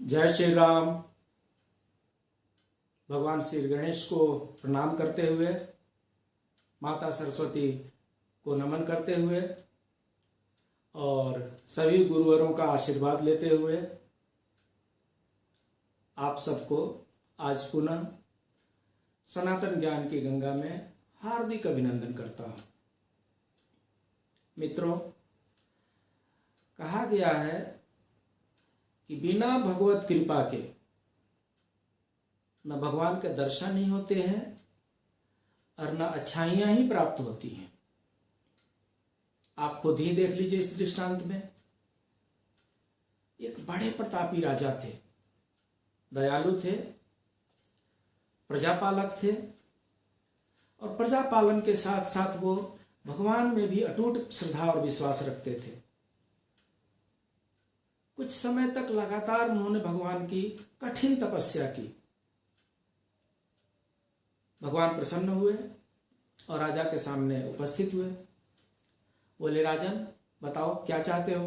जय श्री राम। भगवान श्री गणेश को प्रणाम करते हुए, माता सरस्वती को नमन करते हुए और सभी गुरुवरों का आशीर्वाद लेते हुए आप सबको आज पुनः सनातन ज्ञान की गंगा में हार्दिक अभिनंदन करता हूँ। मित्रों, कहा गया है कि बिना भगवत कृपा के न भगवान के दर्शन ही होते हैं और न अच्छाइयां ही प्राप्त होती हैं। आप खुद ही देख लीजिए इस दृष्टांत में। एक बड़े प्रतापी राजा थे, दयालु थे, प्रजापालक थे और प्रजापालन के साथ साथ वो भगवान में भी अटूट श्रद्धा और विश्वास रखते थे। कुछ समय तक लगातार उन्होंने भगवान की कठिन तपस्या की। भगवान प्रसन्न हुए और राजा के सामने उपस्थित हुए। बोले, राजन बताओ क्या चाहते हो।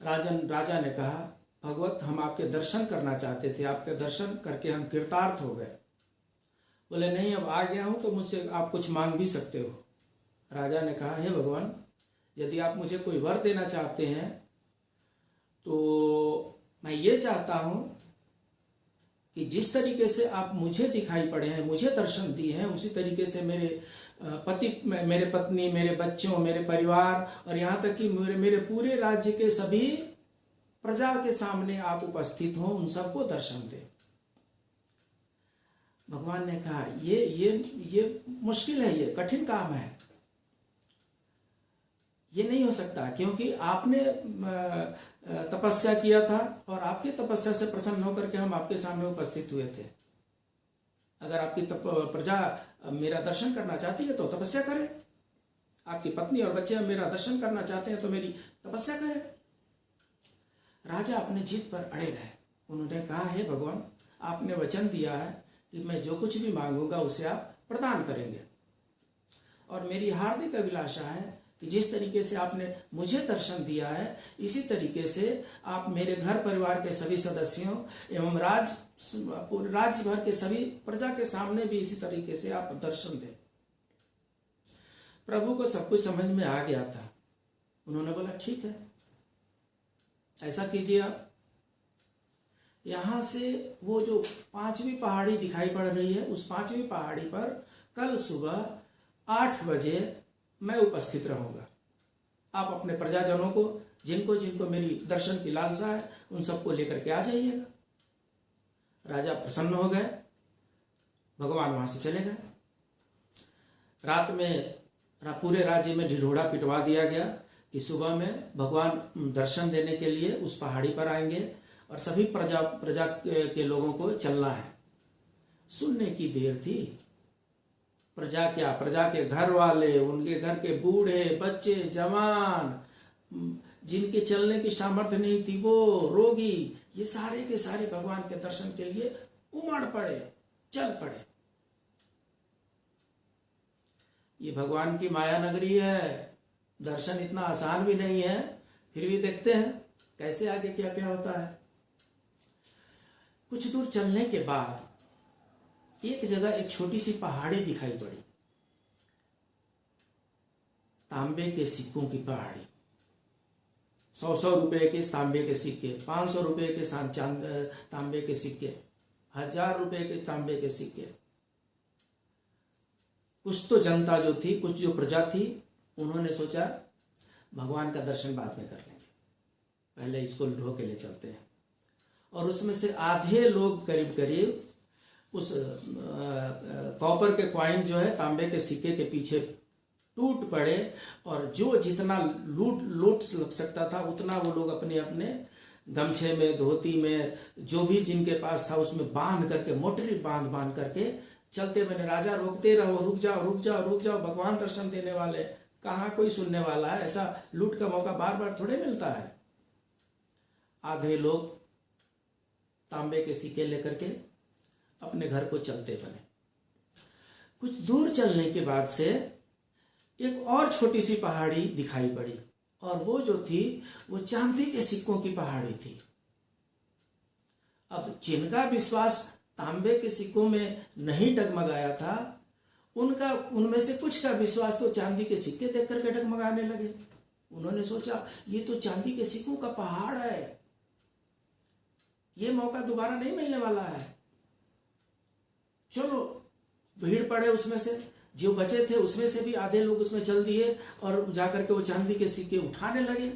राजा ने कहा, भगवत हम आपके दर्शन करना चाहते थे, आपके दर्शन करके हम कृतार्थ हो गए। बोले, नहीं, अब आ गया हूं तो मुझसे आप कुछ मांग भी सकते हो। राजा ने कहा, हे भगवान, यदि आप मुझे कोई वर देना चाहते हैं तो मैं ये चाहता हूं कि जिस तरीके से आप मुझे दिखाई पड़े हैं, मुझे दर्शन दिए हैं, उसी तरीके से मेरे पति, मेरे पत्नी, मेरे बच्चों, मेरे परिवार और यहाँ तक कि मेरे पूरे राज्य के सभी प्रजा के सामने आप उपस्थित हो, उन सबको दर्शन दे। भगवान ने कहा, ये मुश्किल है, ये कठिन काम है, ये नहीं हो सकता, क्योंकि आपने तपस्या किया था और आपकी तपस्या से प्रसन्न होकर के हम आपके सामने उपस्थित हुए थे। अगर आपकी प्रजा मेरा दर्शन करना चाहती है तो तपस्या करे। आपकी पत्नी और बच्चे मेरा दर्शन करना चाहते हैं तो मेरी तपस्या करे। राजा अपने जिद पर अड़े रहे। उन्होंने कहा, हे भगवान, आपने वचन दिया है कि मैं जो कुछ भी मांगूंगा उसे आप प्रदान करेंगे और मेरी हार्दिक अभिलाषा है कि जिस तरीके से आपने मुझे दर्शन दिया है, इसी तरीके से आप मेरे घर परिवार के सभी सदस्यों एवं राज्य भर के सभी प्रजा के सामने भी इसी तरीके से आप दर्शन दें। प्रभु को सब कुछ समझ में आ गया था। उन्होंने बोला, ठीक है, ऐसा कीजिए आप। यहां से वो जो 5वीं पहाड़ी दिखाई पड़ रही है, उस 5वीं पहाड़ी पर कल सुबह 8 बजे मैं उपस्थित रहूंगा। आप अपने प्रजाजनों को, जिनको जिनको मेरी दर्शन की लालसा है, उन सबको लेकर के आ जाइएगा। राजा प्रसन्न हो गए। भगवान वहां से चले गए। रात में पूरे राज्य में ढिढोरा पिटवा दिया गया कि सुबह में भगवान दर्शन देने के लिए उस पहाड़ी पर आएंगे और सभी प्रजा के लोगों को चलना है। सुनने की देर थी। प्रजा के घर वाले, उनके घर के बूढ़े, बच्चे, जवान, जिनके चलने की सामर्थ्य नहीं थी, वो रोगी, ये सारे के सारे भगवान के दर्शन के लिए उमड़ पड़े, चल पड़े। ये भगवान की माया नगरी है। दर्शन इतना आसान भी नहीं है। फिर भी देखते हैं कैसे आगे क्या क्या होता है। कुछ दूर चलने के बाद एक जगह एक छोटी सी पहाड़ी दिखाई पड़ी। तांबे के सिक्कों की पहाड़ी। 100 रुपए के तांबे के सिक्के, 500 रुपए के तांबे के सिक्के, 1000 रुपए के तांबे के सिक्के। कुछ तो जनता जो थी, कुछ जो प्रजा थी, उन्होंने सोचा भगवान का दर्शन बाद में कर लेंगे, पहले इसको ढो के ले चलते हैं। और उसमें से आधे लोग करीब करीब उस कॉपर के कॉइन जो है, तांबे के सिक्के के पीछे टूट पड़े और जो जितना लूट लग सकता था उतना वो लोग अपने अपने गमछे में, धोती में, जो भी जिनके पास था उसमें बांध करके, मोटरी बांध करके चलते बने। राजा रोकते रहो, रुक जाओ रुक जाओ रुक जाओ, भगवान दर्शन देने वाले, कहाँ कोई सुनने वाला है। ऐसा लूट का मौका बार बार थोड़े मिलता है। आधे लोग तांबे के सिक्के लेकर के अपने घर को चलते बने। कुछ दूर चलने के बाद से एक और छोटी सी पहाड़ी दिखाई पड़ी और वो जो थी वो चांदी के सिक्कों की पहाड़ी थी। अब जिनका विश्वास तांबे के सिक्कों में नहीं डगमगाया था, उनका उनमें से कुछ का विश्वास तो चांदी के सिक्के देख करके डगमगाने लगे। उन्होंने सोचा ये तो चांदी के सिक्कों का पहाड़ है, ये मौका दोबारा नहीं मिलने वाला है। चलो भीड़ पड़े, उसमें से जो बचे थे उसमें से भी आधे लोग उसमें चल दिए और जाकर के वो चांदी के सिक्के उठाने लगे।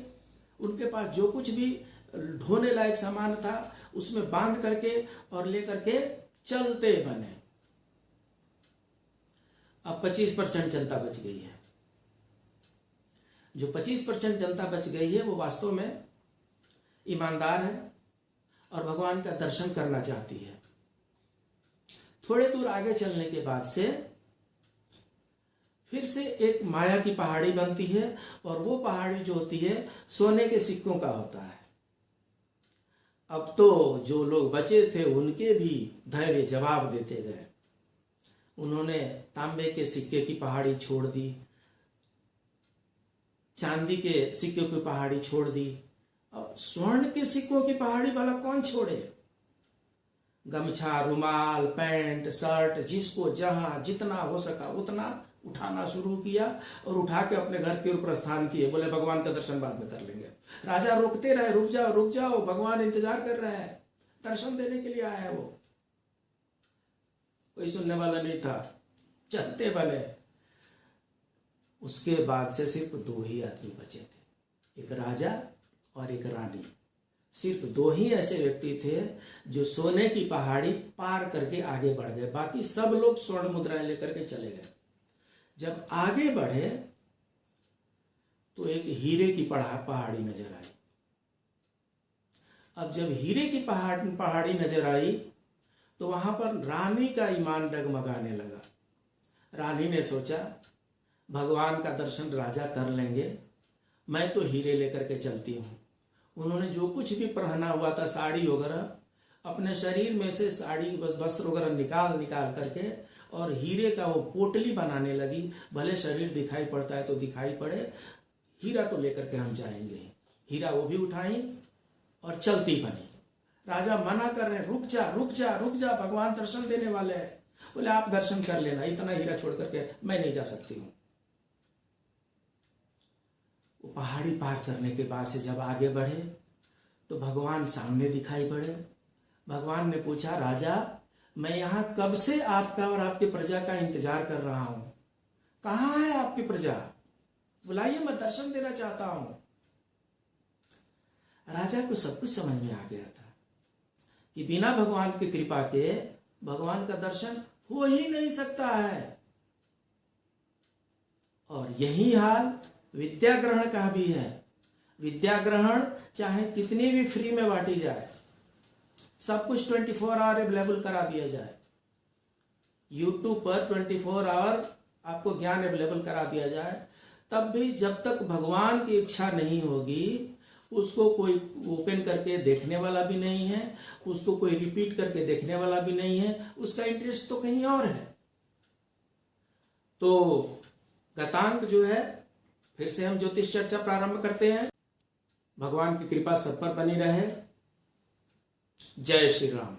उनके पास जो कुछ भी ढोने लायक सामान था उसमें बांध करके और लेकर के चलते बने। अब 25% जनता बच गई है। जो 25% जनता बच गई है वो वास्तव में ईमानदार है और भगवान का दर्शन करना चाहती है। थोड़े दूर आगे चलने के बाद से फिर से एक माया की पहाड़ी बनती है और वो पहाड़ी जो होती है सोने के सिक्कों का होता है। अब तो जो लोग बचे थे उनके भी धैर्य जवाब देते गए। उन्होंने तांबे के सिक्के की पहाड़ी छोड़ दी, चांदी के सिक्कों की पहाड़ी छोड़ दी। अब स्वर्ण के सिक्कों की पहाड़ी वाला कौन छोड़े? गमछा, रुमाल, पैंट, शर्ट, जिसको जहां जितना हो सका उतना उठाना शुरू किया और उठा के अपने घर के ओर प्रस्थान किए। बोले भगवान का दर्शन बाद में कर लेंगे। राजा रोकते रहे, रुक जाओ रुक जाओ, भगवान इंतजार कर रहे हैं, दर्शन देने के लिए आया है वो। कोई सुनने वाला नहीं था, चलते बने। उसके बाद से सिर्फ 2 ही आदमी बचे थे, एक राजा और एक रानी। सिर्फ 2 ही ऐसे व्यक्ति थे जो सोने की पहाड़ी पार करके आगे बढ़ गए। बाकी सब लोग स्वर्ण मुद्राएं लेकर के चले गए। जब आगे बढ़े तो एक हीरे की पहाड़ी नजर आई। अब जब हीरे की पहाड़ी नजर आई तो वहां पर रानी का ईमान डगमगाने लगा। रानी ने सोचा भगवान का दर्शन राजा कर लेंगे, मैं तो हीरे लेकर के चलती हूँ। उन्होंने जो कुछ भी पहना हुआ था, साड़ी वगैरह, अपने शरीर में से साड़ी वस्त्र वगैरह निकाल करके और हीरे का वो पोटली बनाने लगी। भले शरीर दिखाई पड़ता है तो दिखाई पड़े, हीरा तो लेकर के हम जाएंगे। हीरा वो भी उठाई और चलती बनी। राजा मना कर रहे, रुक जा रुक जा रुक जा, भगवान दर्शन देने वाले हैं। बोले आप दर्शन कर लेना, इतना हीरा छोड़ करके मैं नहीं जा सकती हूँ। वो पहाड़ी पार करने के बाद से जब आगे बढ़े तो भगवान सामने दिखाई पड़े। भगवान ने पूछा, राजा मैं यहाँ कब से आपका और आपके प्रजा का इंतजार कर रहा हूं, कहाँ है आपकी प्रजा, बुलाइए, मैं दर्शन देना चाहता हूं। राजा को सब कुछ समझ में आ गया था कि बिना भगवान की कृपा के भगवान का दर्शन हो ही नहीं सकता है। और यही हाल विद्या ग्रहण का भी है। विद्या ग्रहण चाहे कितनी भी फ्री में बांटी जाए, सब कुछ 24 आवर अवेलेबल करा दिया जाए, यूट्यूब पर 24 आवर आपको ज्ञान अवेलेबल करा दिया जाए, तब भी जब तक भगवान की इच्छा नहीं होगी उसको कोई ओपन करके देखने वाला भी नहीं है, उसको कोई रिपीट करके देखने वाला भी नहीं है। उसका इंटरेस्ट तो कहीं और है। तो गतांक जो है, फिर से हम ज्योतिष चर्चा प्रारंभ करते हैं। भगवान की कृपा सब पर बनी रहे। जय श्री राम।